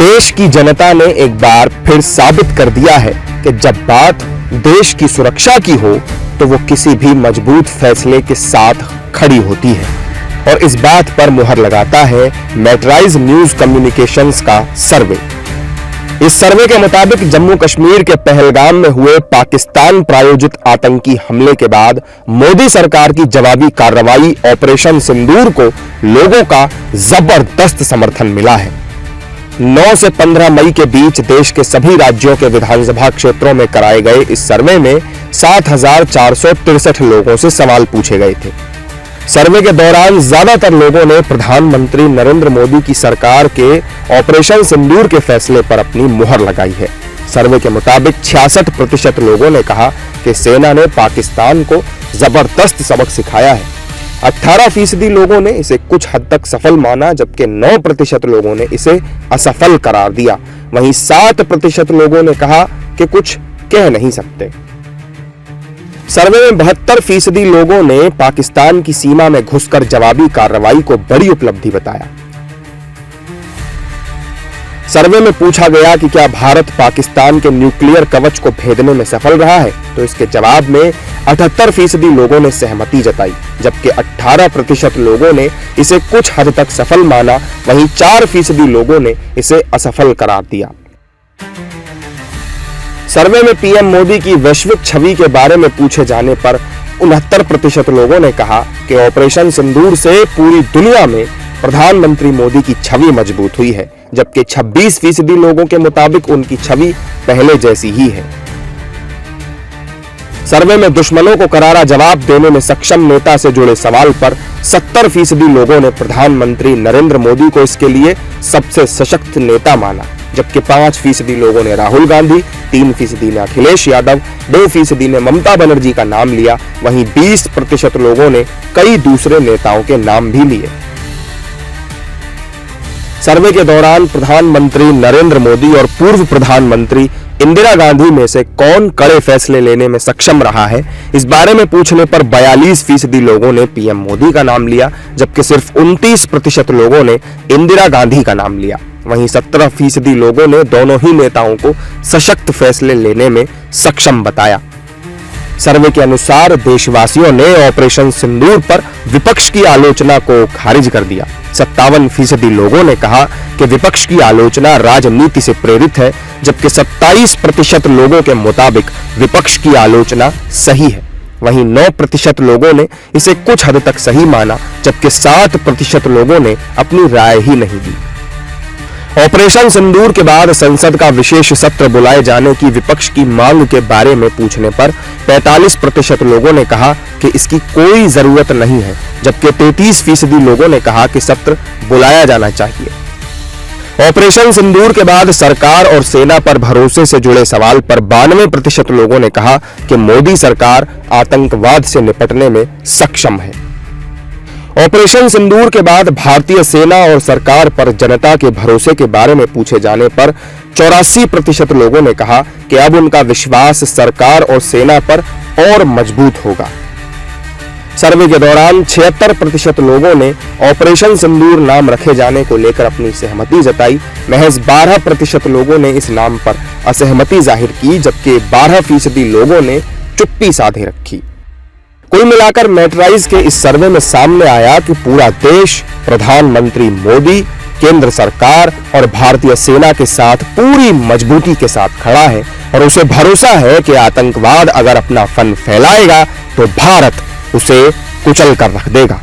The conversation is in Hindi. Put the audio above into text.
देश की जनता ने एक बार फिर साबित कर दिया है कि जब बात देश की सुरक्षा की हो तो वो किसी भी मजबूत फैसले के साथ खड़ी होती है और इस बात पर मुहर लगाता है मेटराइज न्यूज कम्युनिकेशंस का सर्वे। इस सर्वे के मुताबिक जम्मू कश्मीर के पहलगाम में हुए पाकिस्तान प्रायोजित आतंकी हमले के बाद मोदी सरकार की जवाबी कार्रवाई ऑपरेशन सिंदूर को लोगों का जबरदस्त समर्थन मिला है। 9 से 15 मई के बीच देश के सभी राज्यों के विधानसभा क्षेत्रों में कराए गए इस सर्वे में 7,463 लोगों से सवाल पूछे गए थे। सर्वे के दौरान ज्यादातर लोगों ने प्रधानमंत्री नरेंद्र मोदी की सरकार के ऑपरेशन सिंदूर के फैसले पर अपनी मुहर लगाई है। सर्वे के मुताबिक 66% लोगों ने कहा कि सेना ने पाकिस्तान को जबरदस्त सबक सिखाया है। 18% लोगों ने इसे कुछ हद तक सफल माना, जबकि 9% लोगों ने इसे असफल करार दिया। वहीं 7% लोगों ने कहा कि कुछ कह नहीं सकते। सर्वे में 72% लोगों ने पाकिस्तान की सीमा में घुसकर जवाबी कार्रवाई को बड़ी उपलब्धि बताया। सर्वे में पूछा गया कि क्या भारत पाकिस्तान के न्यूक्लियर कवच को भेदने में सफल रहा है, तो इसके जवाब में 78% लोगों ने सहमति जताई, जबकि 18% लोगों ने इसे कुछ हद तक सफल माना। वहीं 4% लोगों ने इसे असफल करार दिया। सर्वे में पीएम मोदी की वैश्विक छवि के बारे में पूछे जाने पर 69% लोगों ने कहा कि ऑपरेशन सिंदूर से पूरी दुनिया में प्रधानमंत्री मोदी की छवि मजबूत हुई है, जबकि 26% लोगों के मुताबिक उनकी छवि पहले जैसी ही है। सर्वे में दुश्मनों को करारा जवाब देने में सक्षम नेता से जुड़े सवाल पर 70% लोगों ने प्रधानमंत्री नरेंद्र मोदी को इसके लिए सबसे सशक्त नेता माना, जबकि 5% लोगों ने राहुल गांधी, 3% ने अखिलेश यादव, 2% ने ममता बनर्जी का नाम लिया। वहीं 20% लोगों ने कई दूसरे नेताओं के नाम भी लिए। सर्वे के दौरान प्रधानमंत्री नरेंद्र मोदी और पूर्व प्रधानमंत्री इंदिरा गांधी में से कौन कड़े फैसले लेने में सक्षम रहा है, इस बारे में पूछने पर 42% लोगों ने पीएम मोदी का नाम लिया, जबकि सिर्फ 29% लोगों ने इंदिरा गांधी का नाम लिया। वहीं 17% लोगों ने दोनों ही नेताओं को सशक्त फैसले लेने में सक्षम बताया। सर्वे के अनुसार देशवासियों ने ऑपरेशन सिंदूर पर विपक्ष की आलोचना को खारिज कर दिया। 57% लोगों ने कहा कि विपक्ष की आलोचना राजनीति से प्रेरित है, जबकि 27% लोगों के मुताबिक विपक्ष की आलोचना सही है। वहीं 9% लोगों ने इसे कुछ हद तक सही माना, जबकि 7% लोगों ने अपनी राय ही नहीं दी। ऑपरेशन सिंदूर के बाद संसद का विशेष सत्र बुलाए जाने की विपक्ष की मांग के बारे में पूछने पर 45% लोगों ने कहा कि इसकी कोई जरूरत नहीं है, जबकि 33% लोगों ने कहा कि सत्र बुलाया जाना चाहिए। ऑपरेशन सिंदूर के बाद सरकार और सेना पर भरोसे से जुड़े सवाल पर 92% लोगों ने कहा कि मोदी सरकार आतंकवाद से निपटने में सक्षम है। ऑपरेशन सिंदूर के बाद भारतीय सेना और सरकार पर जनता के भरोसे के बारे में पूछे जाने पर 84% लोगों ने कहा कि अब उनका विश्वास सरकार और सेना पर और मजबूत होगा। सर्वे के दौरान 76% लोगों ने ऑपरेशन सिंदूर नाम रखे जाने को लेकर अपनी सहमति जताई। महज 12% लोगों ने इस नाम पर असहमति जाहिर की, जबकि 12% लोगों ने चुप्पी साधे रखी। कुल मिलाकर मेटराइज के इस सर्वे में सामने आया कि पूरा देश प्रधानमंत्री मोदी, केंद्र सरकार और भारतीय सेना के साथ पूरी मजबूती के साथ खड़ा है और उसे भरोसा है कि आतंकवाद अगर अपना फन फैलाएगा तो भारत उसे कुचल कर रख देगा।